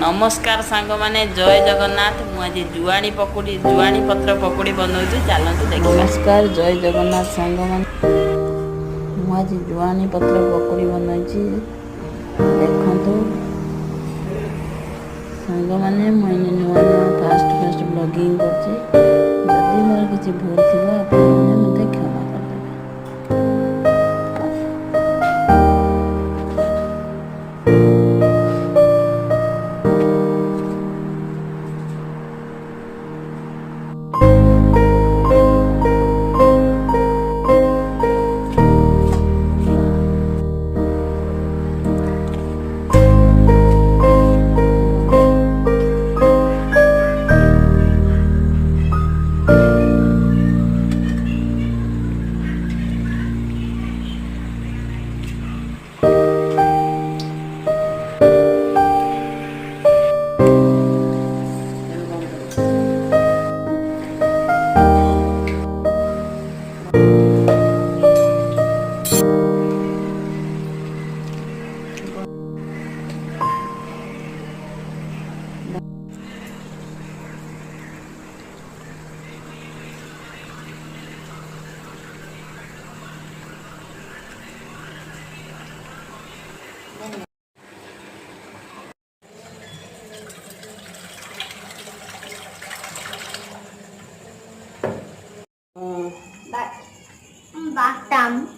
नमस्कार सांग माने जय जगन्नाथ। मुझे जुआणी पत्र पकुड़ी बनाऊँ चलतु देखिए। नमस्कार जय जगन्नाथ सांग माने मुझे जुआणी पत्र पकुड़ी बनाई देखु सांग माने मुझे नुआ नुआ फास्ट ब्लॉगिंग करदी मोर किसी भूल थी आपने क्षमा करदेवे। Batam